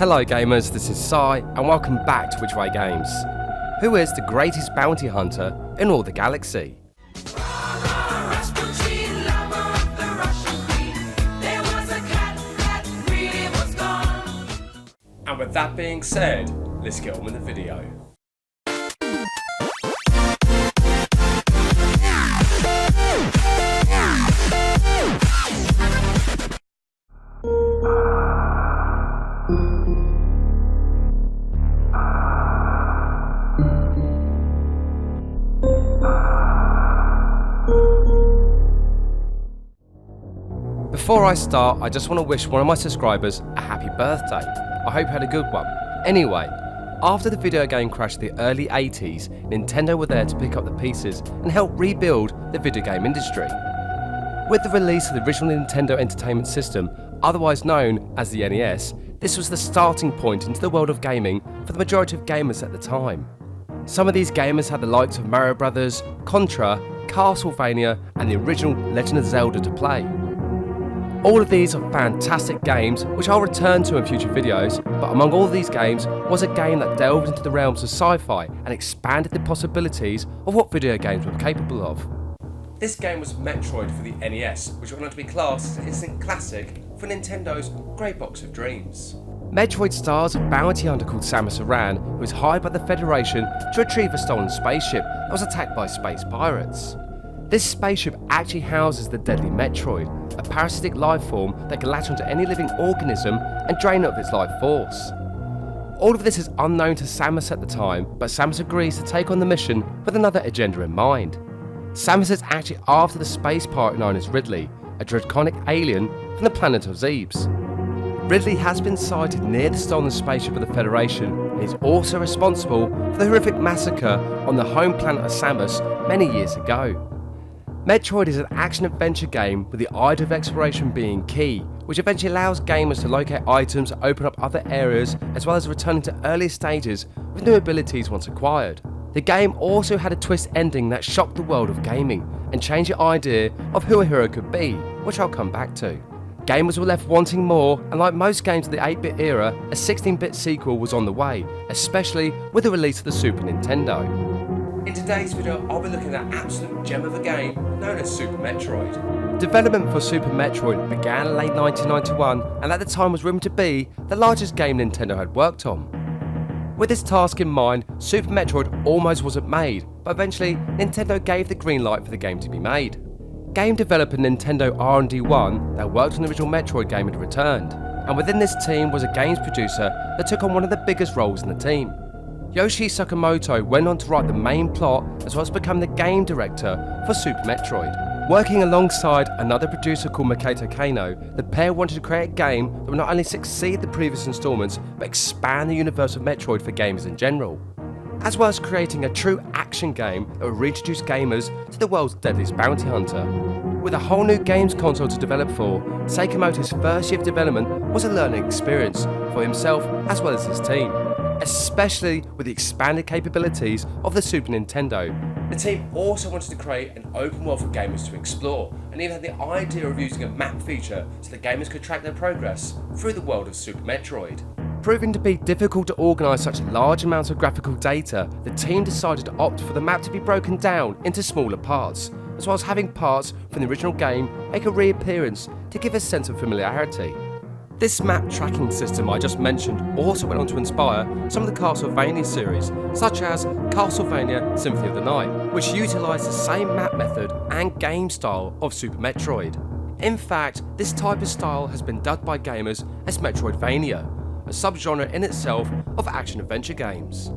Hello gamers, this is Sai and welcome back to Which Way Games. Who is the greatest bounty hunter in all the galaxy? And with that being said, let's get on with the video. Before I start, I just want to wish one of my subscribers a happy birthday. I hope you had a good one. Anyway, after the video game crash of the early 80s, Nintendo were there to pick up the pieces and help rebuild the video game industry. With the release of the original Nintendo Entertainment System, otherwise known as the NES, this was the starting point into the world of gaming for the majority of gamers at the time. Some of these gamers had the likes of Mario Brothers, Contra, Castlevania and the original Legend of Zelda to play. All of these are fantastic games which I'll return to in future videos, but among all of these games was a game that delved into the realms of sci-fi and expanded the possibilities of what video games were capable of. This game was Metroid for the NES, which went on to be classed as an instant classic for Nintendo's Great Box of Dreams. Metroid stars a bounty hunter called Samus Aran who was hired by the Federation to retrieve a stolen spaceship that was attacked by space pirates. This spaceship actually houses the deadly Metroid, a parasitic life form that can latch onto any living organism and drain it of its life force. All of this is unknown to Samus at the time, but Samus agrees to take on the mission with another agenda in mind. Samus is actually after the space pirate known as Ridley, a draconic alien from the planet of Zebes. Ridley has been sighted near the stolen spaceship of the Federation and is also responsible for the horrific massacre on the home planet of Samus many years ago. Metroid is an action-adventure game with the idea of exploration being key, which eventually allows gamers to locate items, open up other areas, as well as returning to earlier stages with new abilities once acquired. The game also had a twist ending that shocked the world of gaming and changed the idea of who a hero could be, which I'll come back to. Gamers were left wanting more, and like most games of the 8-bit era, a 16-bit sequel was on the way, especially with the release of the Super Nintendo. In today's video, I'll be looking at an absolute gem of a game known as Super Metroid. Development for Super Metroid began in late 1991 and at the time was rumored to be the largest game Nintendo had worked on. With this task in mind, Super Metroid almost wasn't made, but eventually Nintendo gave the green light for the game to be made. Game developer Nintendo R&D1 that worked on the original Metroid game had returned, and within this team was a games producer that took on one of the biggest roles in the team. Yoshi Sakamoto went on to write the main plot as well as become the game director for Super Metroid. Working alongside another producer called Makoto Kano, the pair wanted to create a game that would not only succeed the previous installments, but expand the universe of Metroid for gamers in general, as well as creating a true action game that would reintroduce gamers to the world's deadliest bounty hunter. With a whole new games console to develop for, Sakamoto's first year of development was a learning experience for himself as well as his team, especially with the expanded capabilities of the Super Nintendo. The team also wanted to create an open world for gamers to explore, and even had the idea of using a map feature so that gamers could track their progress through the world of Super Metroid. Proving to be difficult to organise such large amounts of graphical data, the team decided to opt for the map to be broken down into smaller parts, as well as having parts from the original game make a reappearance to give a sense of familiarity. This map tracking system I just mentioned also went on to inspire some of the Castlevania series, such as Castlevania Symphony of the Night, which utilised the same map method and game style of Super Metroid. In fact, this type of style has been dubbed by gamers as Metroidvania, a subgenre in itself of action-adventure games.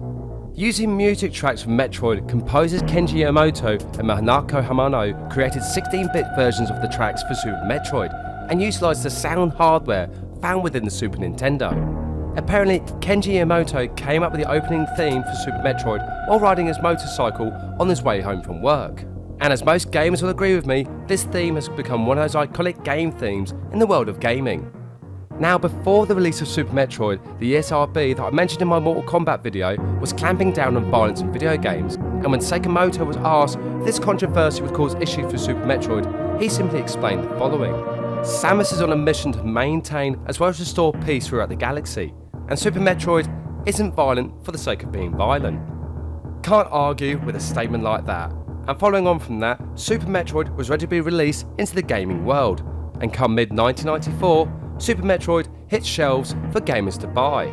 Using music tracks from Metroid, composers Kenji Yamamoto and Manako Hamano created 16-bit versions of the tracks for Super Metroid and utilised the sound hardware found within the Super Nintendo. Apparently, Kenji Yamamoto came up with the opening theme for Super Metroid while riding his motorcycle on his way home from work. And as most gamers will agree with me, this theme has become one of those iconic game themes in the world of gaming. Now, before the release of Super Metroid, the ESRB that I mentioned in my Mortal Kombat video was clamping down on violence in video games, and when Sakamoto was asked if this controversy would cause issues for Super Metroid, he simply explained the following. Samus is on a mission to maintain as well as restore peace throughout the galaxy. and Super Metroid isn't violent for the sake of being violent. Can't argue with a statement like that. And following on from that, Super Metroid was ready to be released into the gaming world, and come mid-1994, Super Metroid hit shelves for gamers to buy.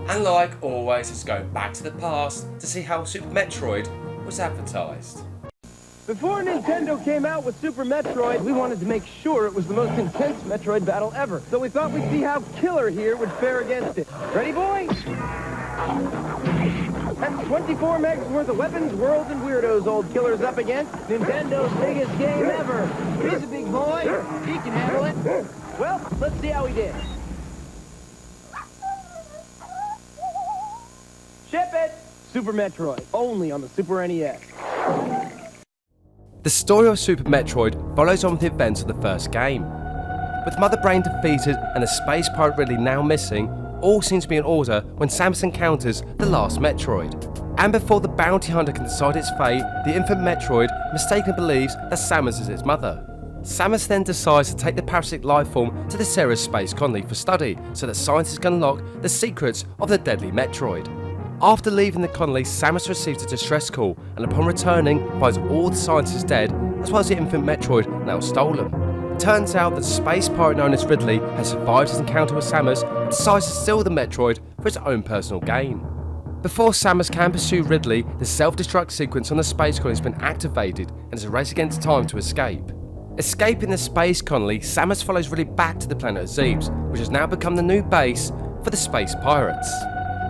And like always, it's going back to the past to see how Super Metroid was advertised. Before Nintendo came out with Super Metroid, we wanted to make sure it was the most intense Metroid battle ever. So we thought we'd see how Killer here would fare against it. Ready, boys? That's 24 megs worth of weapons, worlds, and weirdos old Killer's up against. Nintendo's biggest game ever. He's a big boy. He can handle it. Well, let's see how he did. Ship it! Super Metroid, only on the Super NES. The story of Super Metroid follows on with the events of the first game. With Mother Brain defeated and the space pirate Ridley now missing, all seems to be in order when Samus encounters the last Metroid. And before the bounty hunter can decide its fate, the infant Metroid mistakenly believes that Samus is its mother. Samus then decides to take the parasitic life form to the Ceres space colony for study so that scientists can unlock the secrets of the deadly Metroid. After leaving the colony, Samus receives a distress call and upon returning finds all the scientists dead as well as the infant Metroid now stolen. It turns out that the space pirate known as Ridley has survived his encounter with Samus and decides to steal the Metroid for his own personal gain. Before Samus can pursue Ridley, the self-destruct sequence on the space colony has been activated and is a race against time to escape. Escaping the space colony, Samus follows Ridley back to the planet of Zebes, which has now become the new base for the space pirates.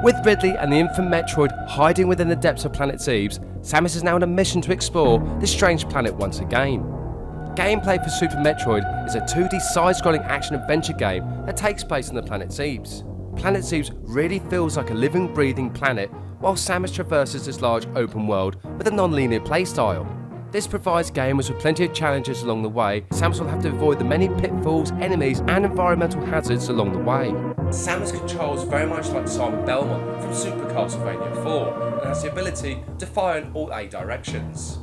With Ridley and the infant Metroid hiding within the depths of planet Zebes, Samus is now on a mission to explore this strange planet once again. Gameplay for Super Metroid is a 2D side-scrolling action-adventure game that takes place on the planet Zebes. Planet Zebes really feels like a living, breathing planet, while Samus traverses this large open world with a non-linear playstyle. This provides gamers with plenty of challenges along the way. Samus will have to avoid the many pitfalls, enemies and environmental hazards along the way. Samus controls very much like Simon Belmont from Super Castlevania 4 and has the ability to fire in all 8 directions.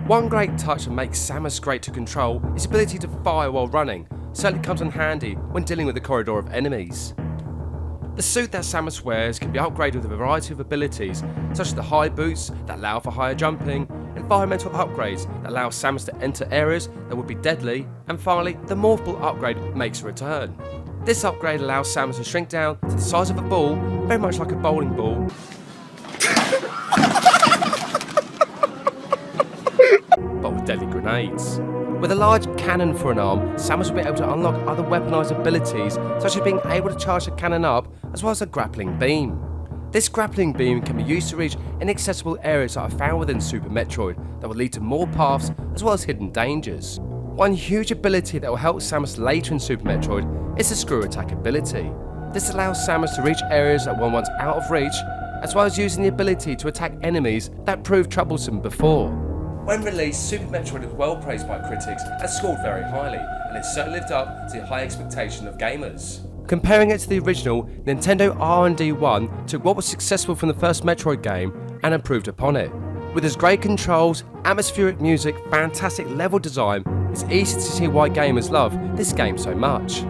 One great touch that makes Samus great to control is the ability to fire while running. Certainly comes in handy when dealing with a corridor of enemies. The suit that Samus wears can be upgraded with a variety of abilities, such as the high boots that allow for higher jumping, environmental upgrades that allow Samus to enter areas that would be deadly, and finally, the Morph Ball upgrade makes a return. This upgrade allows Samus to shrink down to the size of a ball, very much like a bowling ball, but with deadly grenades. With a large cannon for an arm, Samus will be able to unlock other weaponized abilities, such as being able to charge the cannon up, as well as a grappling beam. This grappling beam can be used to reach inaccessible areas that are found within Super Metroid that will lead to more paths, as well as hidden dangers. One huge ability that will help Samus later in Super Metroid is the screw attack ability. This allows Samus to reach areas that were once out of reach, as well as using the ability to attack enemies that proved troublesome before. When released, Super Metroid was well praised by critics and scored very highly, and it certainly lived up to the high expectation of gamers. Comparing it to the original, Nintendo R&D1 took what was successful from the first Metroid game and improved upon it. With its great controls, atmospheric music, fantastic level design, it's easy to see why gamers love this game so much.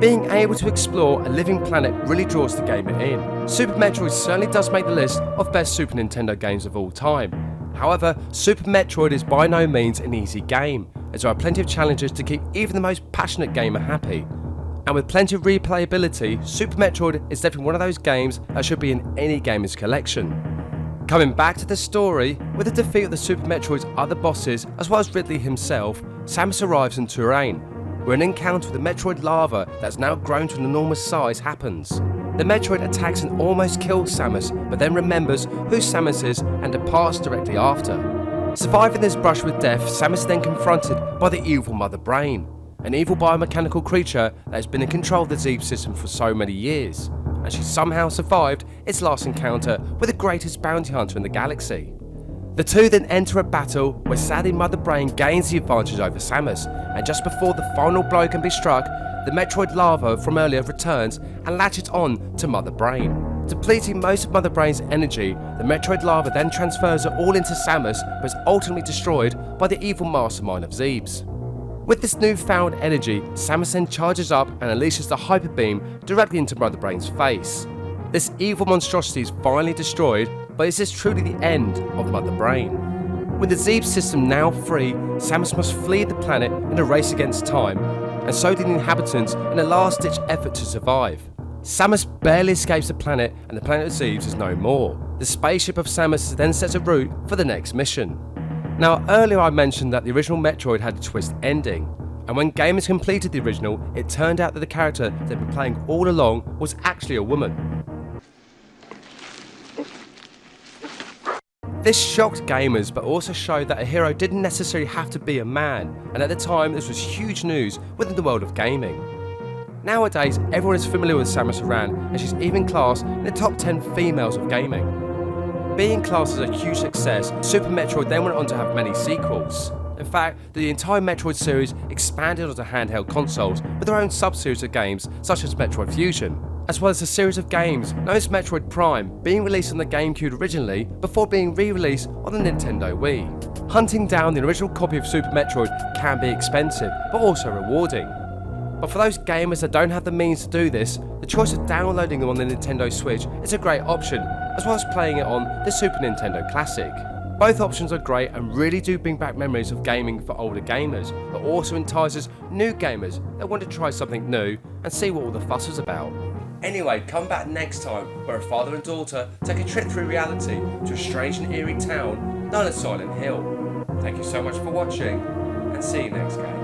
Being able to explore a living planet really draws the gamer in. Super Metroid certainly does make the list of best Super Nintendo games of all time. However, Super Metroid is by no means an easy game, as there are plenty of challenges to keep even the most passionate gamer happy. And with plenty of replayability, Super Metroid is definitely one of those games that should be in any gamer's collection. Coming back to the story, with the defeat of the Super Metroid's other bosses, as well as Ridley himself, Samus arrives in Terrain, where an encounter with the Metroid lava that's now grown to an enormous size happens. The Metroid attacks and almost kills Samus, but then remembers who Samus is and departs directly after. Surviving this brush with death, Samus is then confronted by the evil Mother Brain, an evil biomechanical creature that has been in control of the Zebes system for so many years, and she somehow survived its last encounter with the greatest bounty hunter in the galaxy. The two then enter a battle where sadly Mother Brain gains the advantage over Samus, and just before the final blow can be struck, the Metroid lava from earlier returns and latches on to Mother Brain. Depleting most of Mother Brain's energy, the Metroid lava then transfers it all into Samus, but is ultimately destroyed by the evil mastermind of Zebes. With this newfound energy, Samus then charges up and unleashes the Hyper Beam directly into Mother Brain's face. This evil monstrosity is finally destroyed, but is this truly the end of Mother Brain? With the Zeeb system now free, Samus must flee the planet in a race against time, and so do the inhabitants in a last-ditch effort to survive. Samus barely escapes the planet, and the planet of Zeebs is no more. The spaceship of Samus then sets a route for the next mission. Now, earlier I mentioned that the original Metroid had a twist ending, and when gamers completed the original, it turned out that the character they'd been playing all along was actually a woman. This shocked gamers, but also showed that a hero didn't necessarily have to be a man, and at the time this was huge news within the world of gaming. Nowadays, everyone is familiar with Samus Aran, and she's even classed in the top 10 females of gaming. Being classed as a huge success, Super Metroid then went on to have many sequels. In fact, the entire Metroid series expanded onto handheld consoles with their own sub-series of games such as Metroid Fusion, as well as a series of games known as Metroid Prime, being released on the GameCube originally before being re-released on the Nintendo Wii. Hunting down the original copy of Super Metroid can be expensive, but also rewarding. But for those gamers that don't have the means to do this, the choice of downloading them on the Nintendo Switch is a great option, as well as playing it on the Super Nintendo Classic. Both options are great and really do bring back memories of gaming for older gamers, but also entices new gamers that want to try something new and see what all the fuss is about. Anyway, come back next time where a father and daughter take a trip through reality to a strange and eerie town known as Silent Hill. Thank you so much for watching, and see you next game.